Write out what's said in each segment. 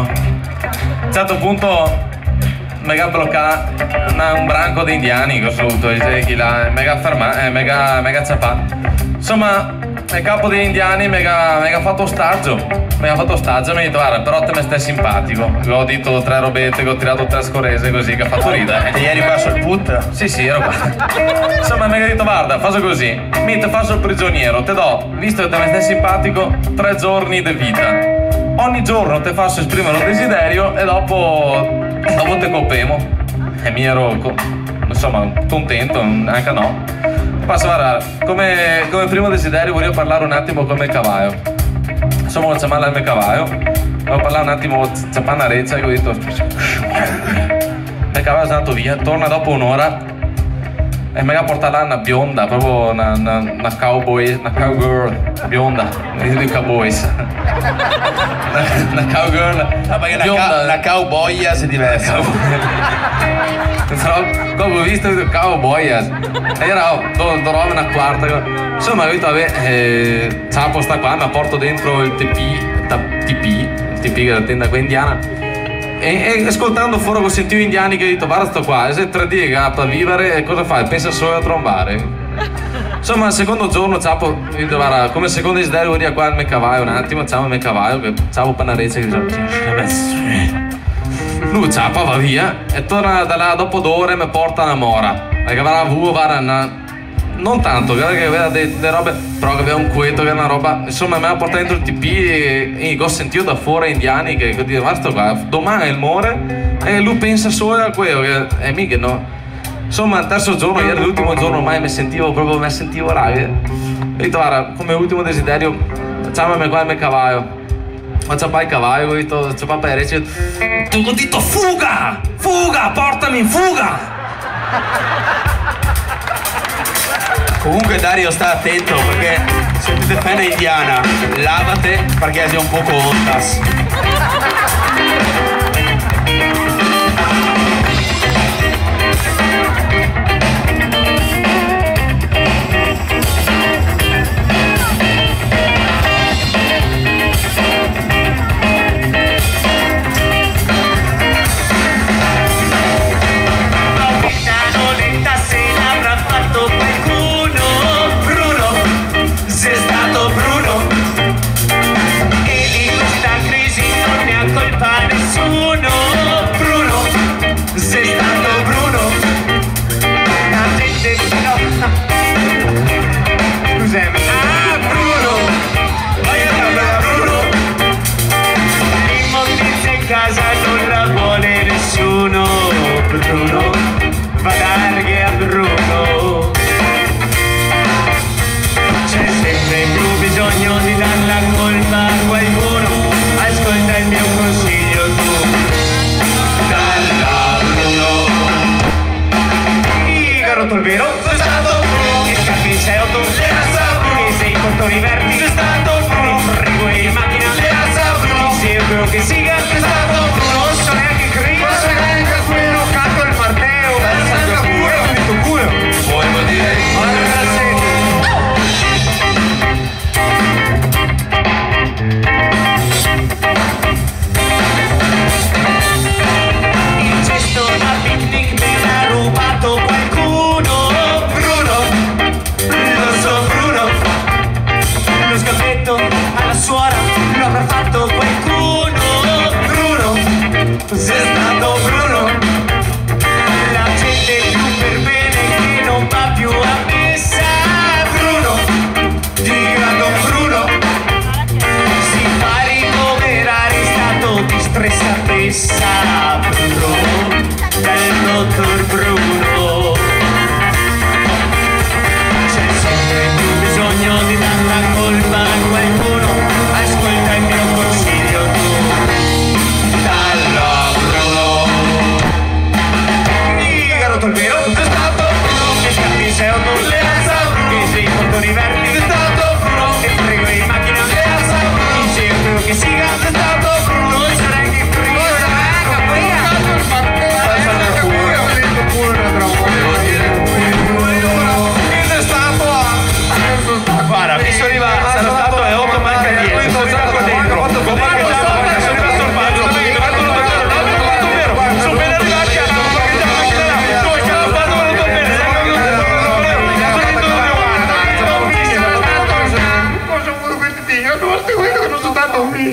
no? A un certo punto mega blocca un branco di indiani che ho saluto, chi l'ha mega fermato, mega ciapato. Insomma, il capo degli indiani mega fatto ostaggio. Mi ha fatto ostaggio e mi ha detto guarda, però te me stai simpatico. Ho detto 3 robette, che ho tirato 3 scorese così che ha fatto ridere. E eri qua sul put? Sì, ero qua. Insomma, mi ha detto guarda, faccio così, mi te faccio il prigioniero, te do, visto che te me stai simpatico, 3 giorni di vita. Ogni giorno te faccio esprimere un desiderio e dopo te copemo. E mi ero, insomma, contento, anche no. Passo a come primo desiderio voglio parlare un attimo con il cavallo. Insomma, ho chiamato il mio cavallo, ho parlato un attimo, c'è una reccia e ho detto il cavallo è andato via, torna dopo un'ora e mi ha portato là una bionda, proprio una cowgirl bionda, dei cowboys. Una cowgirl bionda. Una cowboya si diversa. Però come ho visto cowboyas era dormo una quarta, insomma ho detto vabbè c'è la posta qua, mi porto dentro il TP che è la tenda qua indiana e ascoltando fuori ho sentito indiani che ho detto guarda sto qua, se 3 giorni a vivere e cosa fai? Pensa solo a trombare. Insomma il secondo giorno ho detto guarda, come secondo desiderio voglio dire qua il mio cavallo un attimo, c'è il mio cavallo che c'avevo panareccia che dicevo lui ciappa, va via e torna da là dopo 2 ore e mi porta una mora. Perché non tanto, che aveva delle robe, però che aveva un cueto, che era una roba. Insomma, mi ha portato dentro il TP e ho sentito da fuori indiani che dicono, guarda sto qua, domani è il more e lui pensa solo a quello, che mica no. Insomma, il terzo giorno, ieri l'ultimo giorno ormai mi sentivo raga. Ho detto, guarda, come ultimo desiderio, facciamo qua il mio cavallo. Faccio il cavallo, ho detto, c'è papà e ho detto fuga! Fuga! Portami in fuga! Comunque Dario sta attento perché se ti difende indiana, lavate perché sei un poco ondas. Bruno, va larghe a Bruno. C'è sempre più bisogno di dar la colpa a qualcuno. Ascolta il mio consiglio tu. Dalla Bruno. Hai rotto il vero? Sei stato Bruno. Che scappi in 6-8? Che sei contoni verdi? Sei stato Bruno. Prego in macchina? Sei Bruno. Chi sei quello che siga? Sei stato Bruno. Non so neanche Cristo. Non so neanche quello. Canto il Matteo. Santo culo. Tutto culo. Volevo dire il gesto da picnic me l'ha rubato qualcuno. Bruno, lo so Bruno. Lo scaffetto alla suora lo avrà fatto qualcuno. Bruno, sei stato Bruno. La gente più per bene che non va più a messa. Bruno, dica Don Bruno. Si fa ricoverare in stato di stressatezza. Bruno, dal dottor Bruno. C'è sempre più bisogno di dar la colpa a qualcuno. Ascolta il mio consiglio tu. Dalla Bruno. Hai rotto il vero? Sei stato Bruno. Che scappi in 6-8? Le alza Bruno. Che sei contoni verdi? Sei stato Bruno. Che frego in macchina? Le alza Bruno. Chi sei quello che siga? Sei stato Bruno. Non sarei che frego. Non sarei che frego.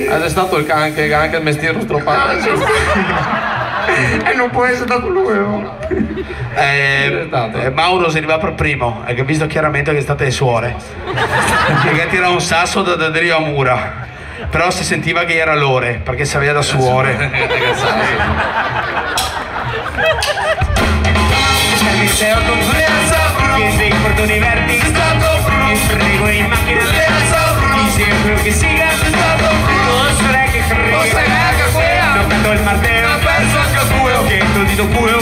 Ed è stato anche il mestiere stroppato. E non può essere stato lui. Mauro si arriva per primo, hai visto chiaramente che è state le suore. Che tira un sasso da Rio a Mura. Però si sentiva che era Lore, perché si aveva da suore. Liceo compleanza, che sei portoni verdi, prego in macchina ti sembro che sia stato lo sarei che credo, non canto il martello, penso anche a culo, che tu dito culo,